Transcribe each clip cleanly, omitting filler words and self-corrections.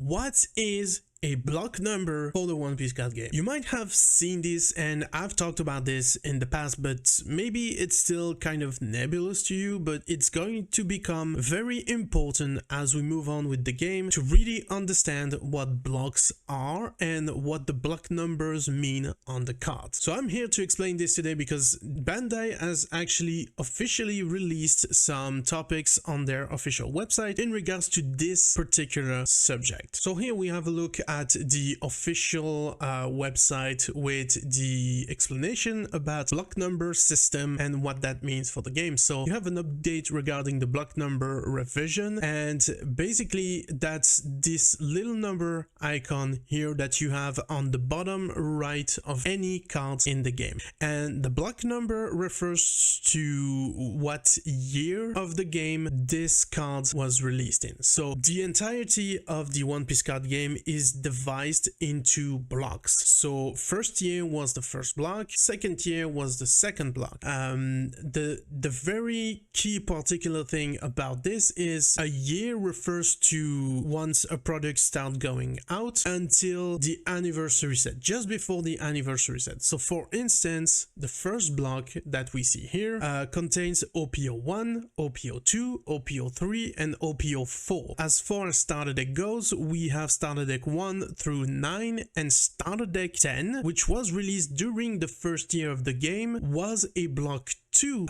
what is a block number for the One Piece card game? You might have seen this, and I've talked about this in the past, but maybe it's still kind of nebulous to you, but it's going to become very important as we move on with the game to really understand what blocks are and what the block numbers mean on the card. So I'm here to explain this today because Bandai has actually officially released some topics on their official website in regards to this particular subject. So here we have a look at the official website with the explanation about block number system and what that means for the game. So you have an update regarding the block number revision, and basically that's this little number icon here that you have on the bottom right of any card in the game. And the block number refers to what year of the game this card was released in. So the entirety of the One Piece card game is divided into blocks. So first year was the first block, second year was the second block. The very key particular thing about this is a year refers to once a product starts going out until the anniversary set, just before the anniversary set. So for instance, the first block that we see here contains OPO1, OPO2, OPO3, and OPO4. As far as starter deck goes, we have starter deck 1 through 9, and starter deck 10, which was released during the first year of the game, was a block 2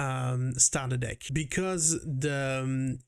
starter deck because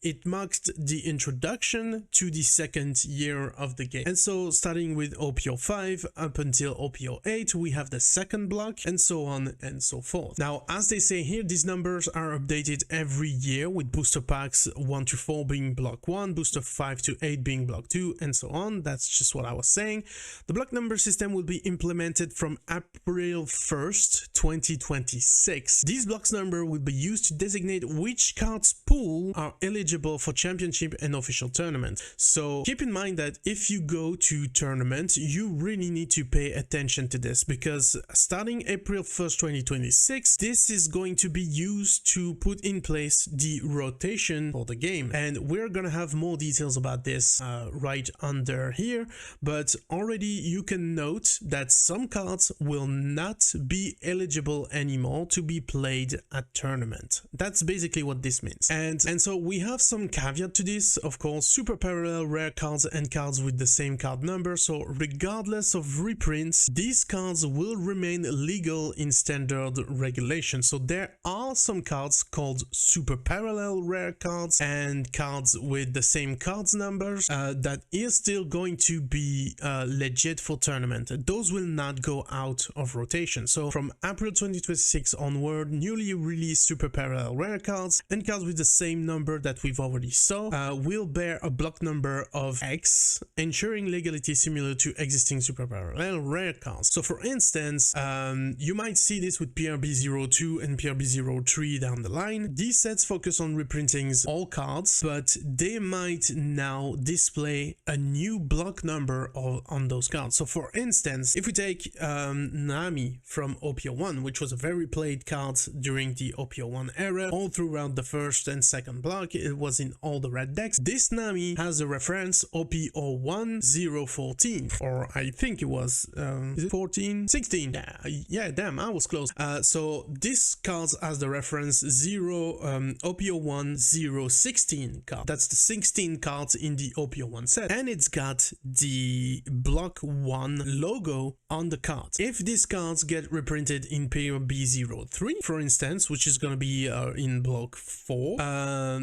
it marked the introduction to the second year of the game. And so starting with OPO5 up until OPO8, we have the second block, and so on and so forth. Now, as they say here, these numbers are updated every year, with booster packs 1 to 4 being block 1, booster 5 to 8 being block 2, and so on. That's just what I was saying. The block number system will be implemented from April 1st, 2026. These blocks number will be used to designate which cards pool are eligible for championship and official tournament. So keep in mind that if you go to tournament, you really need to pay attention to this, because starting April 1st, 2026, this is going to be used to put in place the rotation for the game. And we're gonna have more details about this right under here, but already you can note that some cards will not be eligible anymore to be played at tournament. That's basically what this means. And so we have some caveat to this, of course, super parallel rare cards and cards with the same card number. So regardless of reprints, these cards will remain legal in standard regulation. So there are some cards called super parallel rare cards and cards with the same cards numbers that is still going to be legit for tournament. Those will not go out of rotation. So from April 2026 onward, newly released super parallel rare cards and cards with the same number that we've already saw will bear a block number of X, ensuring legality similar to existing super parallel rare cards. So for instance, you might see this with PRB02 and PRB03 down the line. These sets focus on reprinting all cards, but they might now display a new block number on those cards. So for instance, if we take Nami from OPO1, which was a very played card during the OPO1 era, all throughout the first and second block, it was in all the red decks. This Nami has a reference OPO1014, or I think it was is it 14? 16. Yeah, damn, I was close. So this card has the reference OPO1016 card. That's the 16 cards in the OPO1 set, and it's got the block 1 logo on the card. If these cards get reprinted in PRB03, for instance, which is going to be in block 4,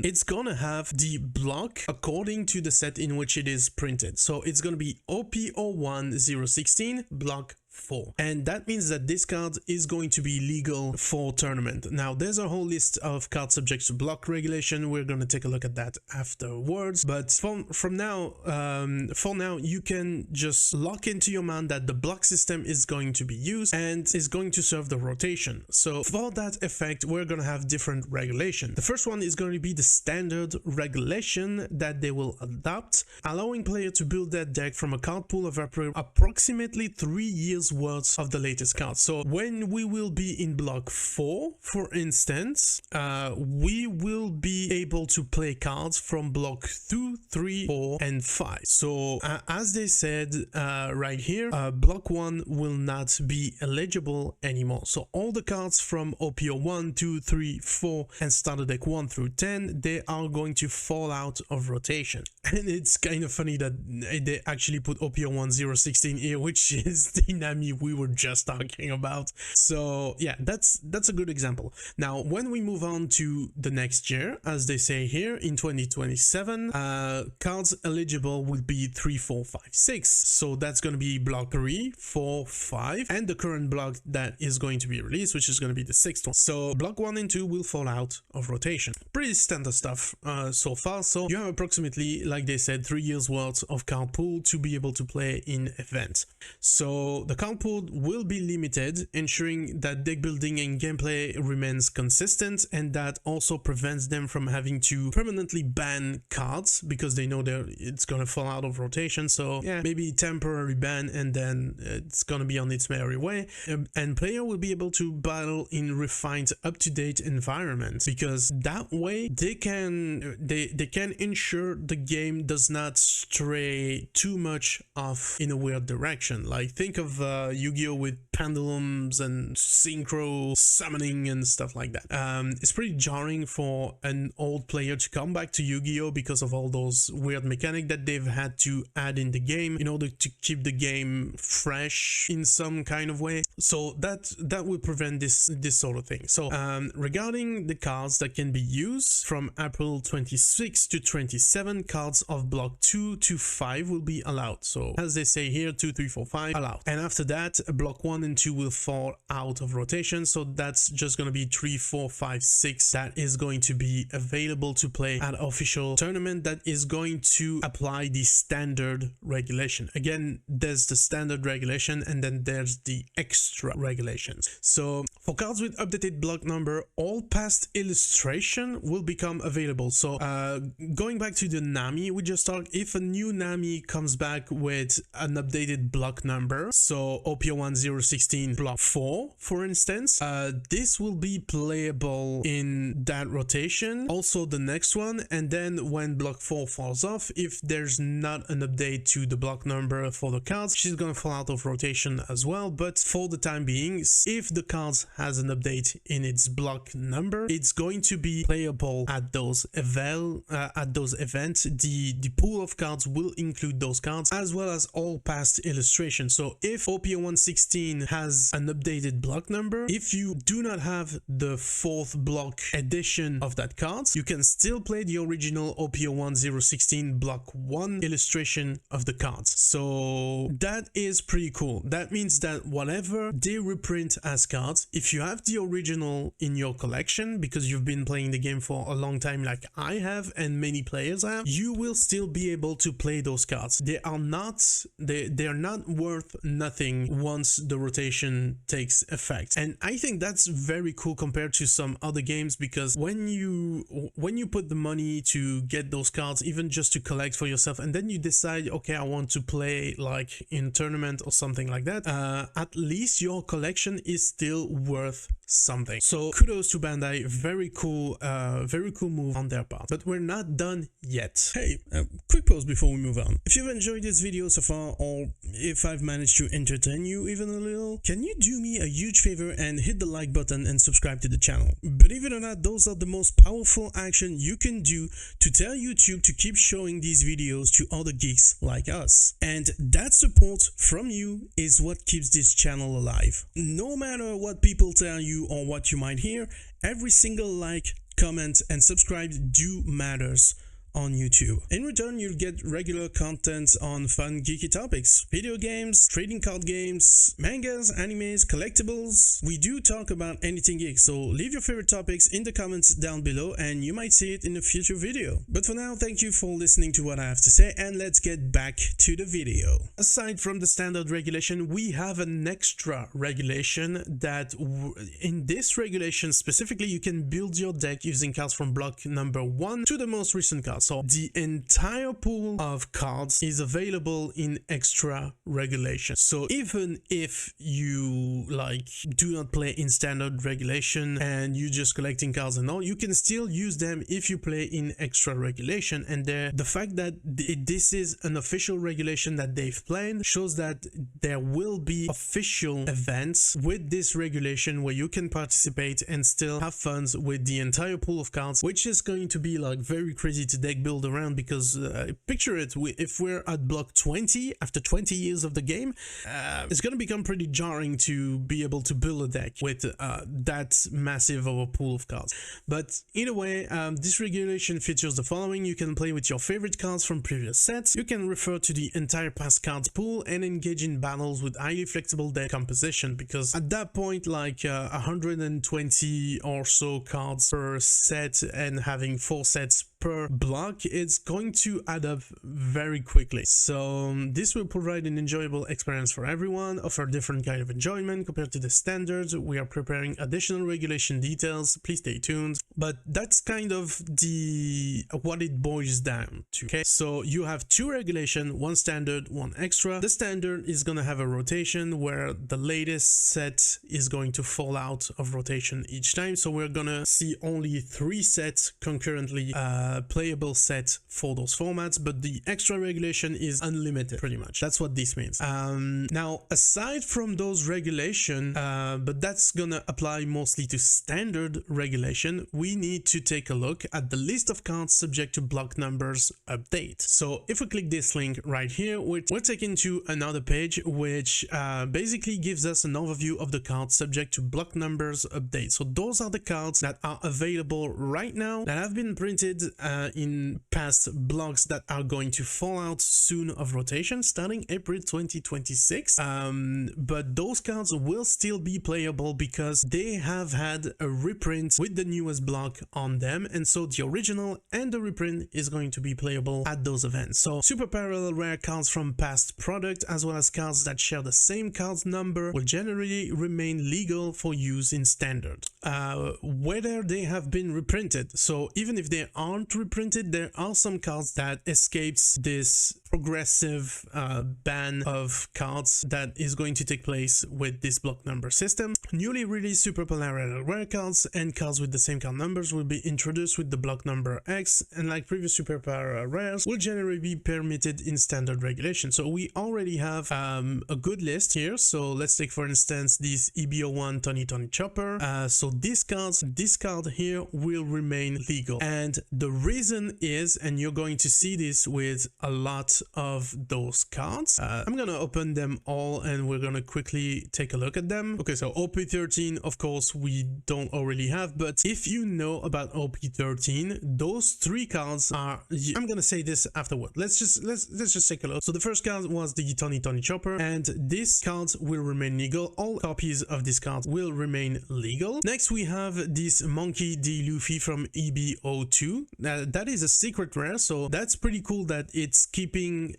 it's going to have the block according to the set in which it is printed. So it's going to be OPO1016 block 4, and that means that this card is going to be legal for tournament. Now there's a whole list of cards subject to block regulation. We're going to take a look at that afterwards, but for now you can just lock into your mind that the block system is going to be used and is going to serve the rotation. So for that effect, we're going to have different regulation. The first one is going to be the standard regulation that they will adopt, allowing players to build their deck from a card pool of approximately 3 years years worth of the latest cards. So when we will be in block 4, for instance, we will be able to play cards from block 2, 3, 4, and 5. So as they said right here, block 1 will not be eligible anymore. So all the cards from OPO 1, 2, 3, 4, and starter deck 1 through 10, they are going to fall out of rotation. And it's kind of funny that they actually put OPO 1016 here, which is the Nami we were just talking about. So yeah, that's a good example. Now, when we move on to the next year, as they say here, in 2027, cards eligible will be 3, 4, 5, 6. So that's going to be block 3, 4, 5, and the current block that is going to be released, which is going to be the 6th one. So block 1 and 2 will fall out of rotation. Pretty standard stuff so far. So you have approximately, like they said, 3 years worth of card pool to be able to play in events. So the card pool will be limited, ensuring that deck building and gameplay remains consistent, and that also prevents them from having to permanently ban cards because they know it's gonna fall out of rotation. So yeah, maybe temporary ban, and then it's gonna be on its merry way, and player will be able to battle in refined, up-to-date environments, because that way they can ensure the game does not stray too much off in a weird direction. Like, think of Yu-Gi-Oh with pendulums and synchro summoning and stuff like that. It's pretty jarring for an old player to come back to Yu-Gi-Oh because of all those weird mechanics that they've had to add in the game in order to keep the game fresh in some kind of way. So that will prevent this sort of thing. So regarding the cards that can be used, from April 26 to 27, cards of block 2 to 5 will be allowed. So as they say here, 2, 3, 4, 5 allowed. And after that, block 1 and 2 will fall out of rotation. So that's just going to be 3, 4, 5, 6 that is going to be available to play at official tournament that is going to apply the standard regulation. Again, there's the standard regulation and then there's the extra regulations. So for cards with updated block number, all past illustration will become available. So going back to the Nami we just talked, if a new Nami comes back with an updated block number, so OPO 1016 block 4 for instance, this will be playable in that rotation, also the next one, and then when block 4 falls off, if there's not an update to the block number for the cards, she's gonna fall out of rotation as well. But for the time being, if the cards has an update in its block number, it's going to be playable at those events. The pool of cards will include those cards as well as all past illustrations. So if OPO 116 has an updated block number, if you do not have the 4th block edition of that card, you can still play the original OPO 1016 block 1 illustration of the cards. So that is pretty cool. That means that whatever they reprint as cards, if you have the original in your collection because you've been playing the game for a long time like I have and many players have, you will still be able to play those cards. They are not worth nothing once the rotation takes effect. And I think that's very cool compared to some other games, because when you put the money to get those cards, even just to collect for yourself, and then you decide, okay, I want to play like in tournament or something like that, at least your collection is still worth something. So kudos to Bandai, very cool move on their part. But we're not done yet. Hey, quick pause before we move on. If you've enjoyed this video so far, or if I've managed to entertain you even a little, can you do me a huge favor and hit the like button and subscribe to the channel? Believe it or not, those are the most powerful action you can do to tell YouTube to keep showing these videos to other geeks like us. And that support from you is what keeps this channel alive. No matter what people tell you or what you might hear, every single like, comment, and subscribe do matters on YouTube. In return, you'll get regular content on fun geeky topics, video games, trading card games, mangas, animes, collectibles. We do talk about anything geek, so leave your favorite topics in the comments down below and you might see it in a future video. But for now, thank you for listening to what I have to say, and let's get back to the video. Aside from the standard regulation, we have an extra regulation that in this regulation specifically, you can build your deck using cards from block number 1 to the most recent cards. cards. So the entire pool of cards is available in extra regulation. So even if you like do not play in standard regulation and you just collecting cards and all, you can still use them if you play in extra regulation. And the fact that this is an official regulation that they've planned shows that there will be official events with this regulation where you can participate and still have fun with the entire pool of cards, which is going to be like very crazy to deck build around. Because picture it, if we're at block 20 after 20 years of the game, it's going to become pretty jarring to be able to build a deck with that massive of a pool of cards. But either way, this regulation features the following: you can play with your favorite cards from previous sets, you can refer to the entire past cards pool, and engage in battles with highly flexible deck composition, because at that point, like 120 or so cards per set and having 4 sets per block, it's going to add up very quickly. So this will provide an enjoyable experience for everyone, offer different kind of enjoyment compared to the standards. We are preparing additional regulation details, please stay tuned. But that's kind of what it boils down to. Okay, so you have 2 regulation, 1 standard, 1 extra. The standard is going to have a rotation where the latest set is going to fall out of rotation each time, so we're gonna see only 3 sets concurrently playable set for those formats. But the extra regulation is unlimited, pretty much. That's what this means. Now, aside from those regulation, but that's gonna apply mostly to standard regulation, we need to take a look at the list of cards subject to block numbers update. So if we click this link right here, we're taken to another page which basically gives us an overview of the cards subject to block numbers update. So those are the cards that are available right now that have been printed in past blocks that are going to fall out soon of rotation starting April 2026. But those cards will still be playable because they have had a reprint with the newest block on them, and so the original and the reprint is going to be playable at those events. So super parallel rare cards from past product as well as cards that share the same cards number will generally remain legal for use in standard, whether they have been reprinted. So even if they aren't reprinted, there are some cards that escapes this progressive ban of cards that is going to take place with this block number system. Newly released super parallel rare cards and cards with the same card numbers will be introduced with the block number X, and like previous super parallel rares, will generally be permitted in standard regulation. So we already have a good list here. So let's take for instance this EB01 Tony Chopper. So this card here will remain legal, and the reason is, and you're going to see this with a lot of those cards. I'm gonna open them all and we're gonna quickly take a look at them. Okay, so OP13, of course, we don't already have, but if you know about OP13, those 3 cards are, I'm gonna say this afterward. Let's just take a look. So the first card was the Tony Chopper, and this card will remain legal. All copies of this card will remain legal. Next we have this Monkey D. Luffy from EB02. That is a secret rare, so that's pretty cool that it's keeping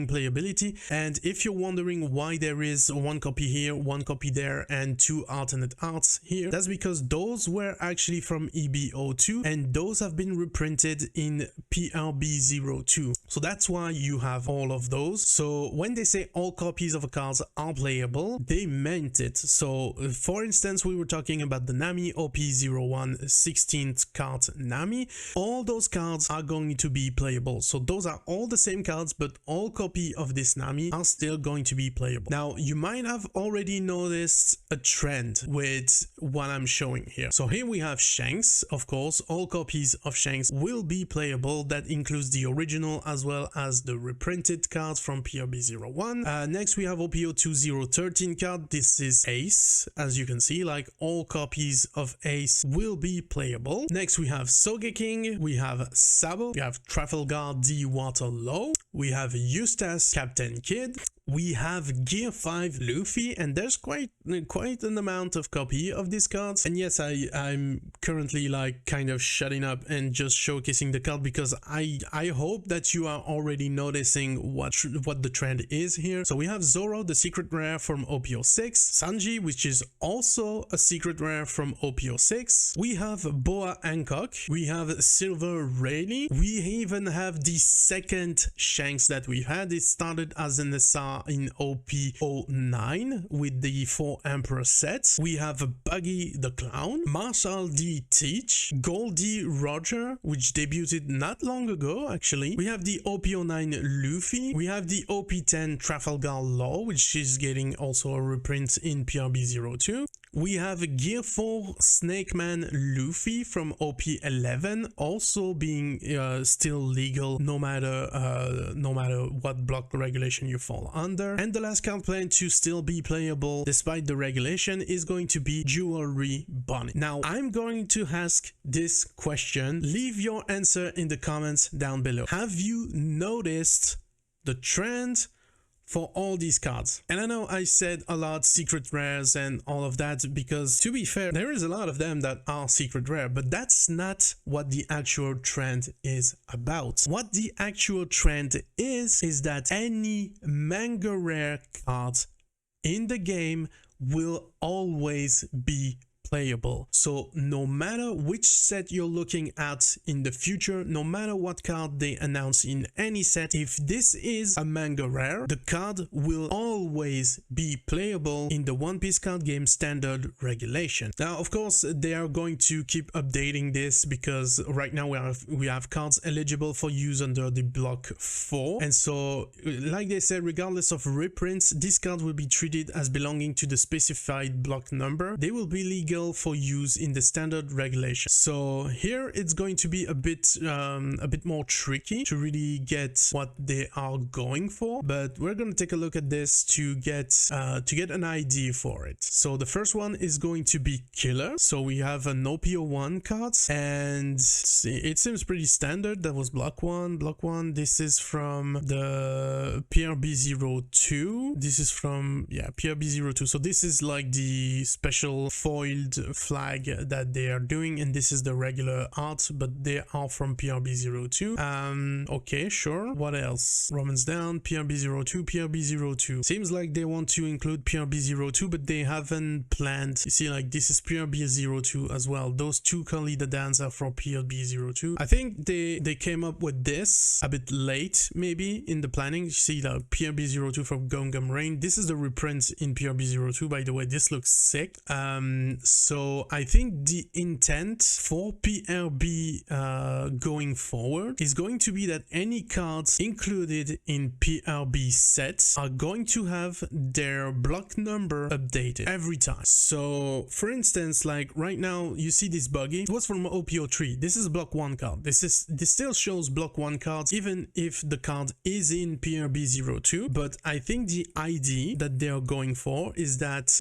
playability. And if you're wondering why there is 1 copy here, 1 copy there, and 2 alternate arts here, that's because those were actually from EB02 and those have been reprinted in PRB02. So that's why you have all of those. So when they say all copies of a card are playable, they meant it. So for instance, we were talking about the Nami OP01 16th card Nami. All those cards are going to be playable. So those are all the same cards, but all copy of this Nami are still going to be playable. Now you might have already noticed a trend with what I'm showing here. So here we have Shanks. Of course, all copies of Shanks will be playable. That includes the original as well as the reprinted cards from PRB01. Next we have OP02013 card. This is Ace. As you can see, like all copies of Ace will be playable. Next we have Sogeking, we have Sabo, we have Trafalgar D. Waterloo, we have Eustace Captain Kidd, we have Gear 5 Luffy, and there's quite an amount of copy of these cards. And yes, I'm currently like kind of shutting up and just showcasing the card because I hope that you are already noticing what the trend is here. So we have Zoro, the secret rare from OP06, Sanji, which is also a secret rare from OP06. We have Boa Hancock, we have Silver Rayleigh, we even have the second Shanks that we've had. It started as an SR in OP09 with the 4 Emperor sets. We have Buggy the Clown, Marshall D. Teach, Goldie Roger, which debuted not long ago actually. We have the OP09 Luffy, we have the OP10 Trafalgar Law, which is getting also a reprint in PRB02. We have Gear 4 Snake Man Luffy from OP11, also being still legal no matter what block regulation you fall under. And the last card planned to still be playable despite the regulation is going to be Jewelry Bonnet. Now I'm going to ask this question. Leave your answer in the comments down below. Have you noticed the trend for all these cards? And I know I said a lot secret rares and all of that because, to be fair, there is a lot of them that are secret rare, but that's not what the actual trend is about. What the actual trend is that any manga rare card in the game will always be playable. So no matter which set you're looking at in the future, no matter what card they announce in any set, if this is a manga rare, the card will always be playable in the One Piece card game standard regulation. Now, of course, they are going to keep updating this because right now we have cards eligible for use under the block 4. And so, like they said, regardless of reprints, this card will be treated as belonging to the specified block number. They will be legal for use in the standard regulation. So here it's going to be a bit more tricky to really get what they are going for, but we're going to take a look at this to get an idea for it. So the first one is going to be Killer. So we have an OP01 card, and it seems pretty standard. That was block 1. This is from the PRB02. This is from, yeah, PRB02. So this is like the special foiled flag that they are doing, and this is the regular art, but they are from PRB02. Okay, sure. What else? Romans down, PRB02. Seems like they want to include PRB02, but they haven't planned. You see, like, this is PRB02 as well. Those two curly Dadans are from PRB02. I think they came up with this a bit late, maybe, in the planning. You see the PRB02 from Gum Gum Rain. This is the reprint in PRB02, by the way. This looks sick. So I think the intent for PRB going forward is going to be that any cards included in PRB sets are going to have their block number updated every time. So for instance, like right now you see this Buggy. It was from OP03. This is a block 1 card. This still shows block 1 cards even if the card is in PRB02, but I think the idea that they are going for is that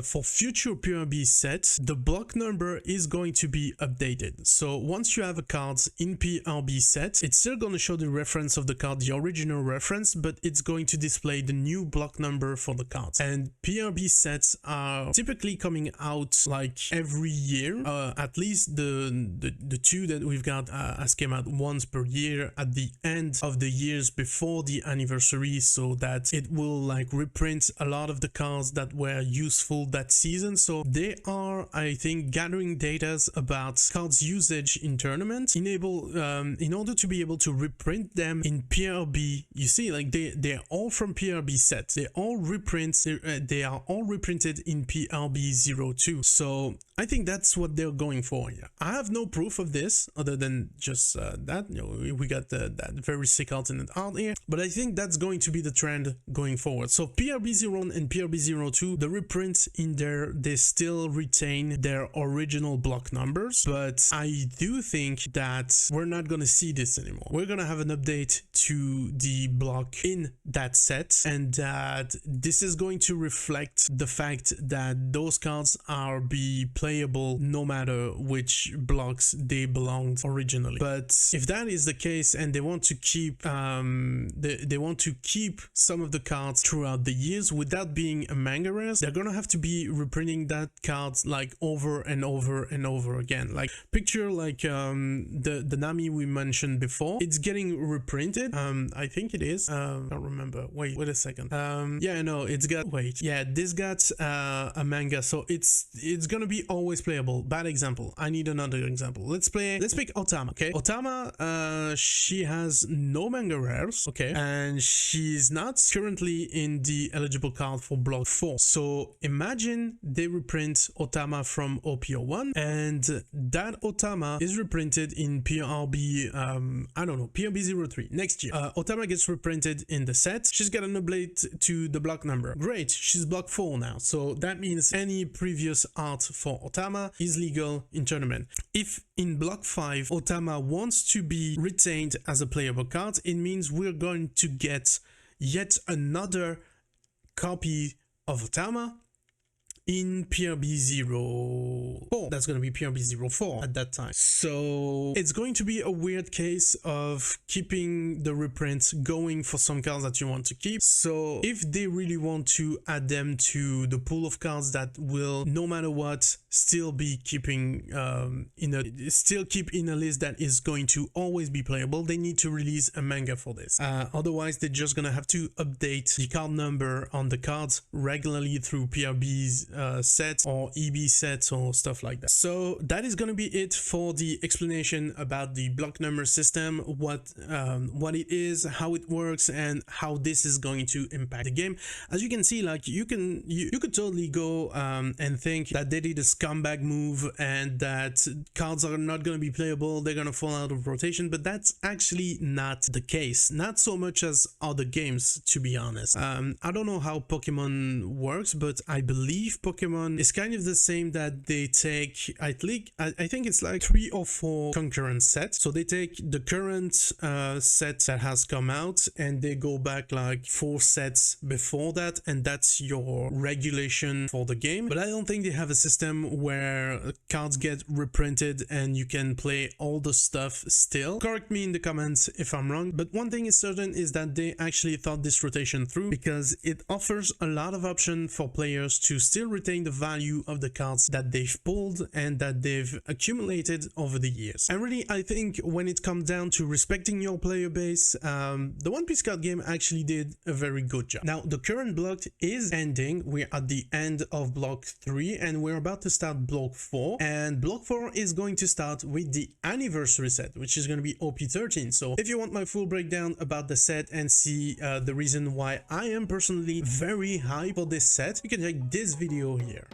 for future PRB sets, the block number is going to be updated. So once you have a card in PRB set, it's still going to show the reference of the card, the original reference, but it's going to display the new block number for the cards. And PRB sets are typically coming out like every year. At least the two that we've got has came out once per year at the end of the years before the anniversary, so that it will like reprint a lot of the cards that were useful that season. So they are, I think, gathering data about cards usage in tournaments, in order to be able to reprint them in PRB. You see, like they're all from PRB sets. They all reprints. They are all reprinted in PRB02. So I think that's what they're going for here. I have no proof of this other than just that. You know, we got that very sick alternate art here, but I think that's going to be the trend going forward. So PRB01 and PRB02, the reprints in there, they still retain their original block numbers, but I do think that we're not gonna see this anymore. We're gonna have an update to the block in that set, and that this is going to reflect the fact that those cards are be playable no matter which blocks they belonged originally. But if that is the case and they want to keep they want to keep some of the cards throughout the years without being a manga rares, they're gonna have to be reprinting that card like over and over and over again. Like picture like the Nami we mentioned before, it's getting reprinted. I think it is. I don't remember. Wait a second. Yeah, no, it's got, wait, yeah, this got a manga, so it's gonna be always playable. Bad example. I need another example. Let's pick Otama. Okay, Otama, she has no manga rares, okay, and she's not currently in the eligible card for block 4. So imagine they reprint Otama from OP01, and that Otama is reprinted in PRB, I don't know, PRB03 next year. Otama gets reprinted in the set. She's got an update to the block number. Great, she's block 4 now. So that means any previous art for Otama is legal in tournament. If in block 5 Otama wants to be retained as a playable card, it means we're going to get yet another copy of Otama in PRB04. That's going to be PRB04 at that time. So it's going to be a weird case of keeping the reprints going for some cards that you want to keep. So if they really want to add them to the pool of cards that will, no matter what, still be keeping keep in a list that is going to always be playable, they need to release a manga for this. Otherwise, they're just gonna have to update the card number on the cards regularly through PRB's sets or EB sets or stuff like that. So that is going to be it for the explanation about the block number system, what it is, how it works, and how this is going to impact the game. As you can see, like you could totally go and think that they did a scumbag move and that cards are not going to be playable, they're going to fall out of rotation, but that's actually not the case. Not so much as other games, to be honest. I don't know how Pokemon works, but I believe Pokemon is kind of the same, that they take, I think it's like 3 or 4 concurrent sets. So they take the current set that has come out and they go back like 4 sets before that, and that's your regulation for the game. But I don't think they have a system where cards get reprinted and you can play all the stuff still. Correct me in the comments if I'm wrong, but one thing is certain is that they actually thought this rotation through, because it offers a lot of options for players to still retain the value of the cards that they've pulled and that they've accumulated over the years. And really, I think when it comes down to respecting your player base, the One Piece card game actually did a very good job. Now, the current block is ending. We're at the end of block 3 and we're about to start block 4, and block 4 is going to start with the anniversary set, which is going to be OP13. So if you want my full breakdown about the set and see the reason why I am personally very hyped for this set, you can check this video here.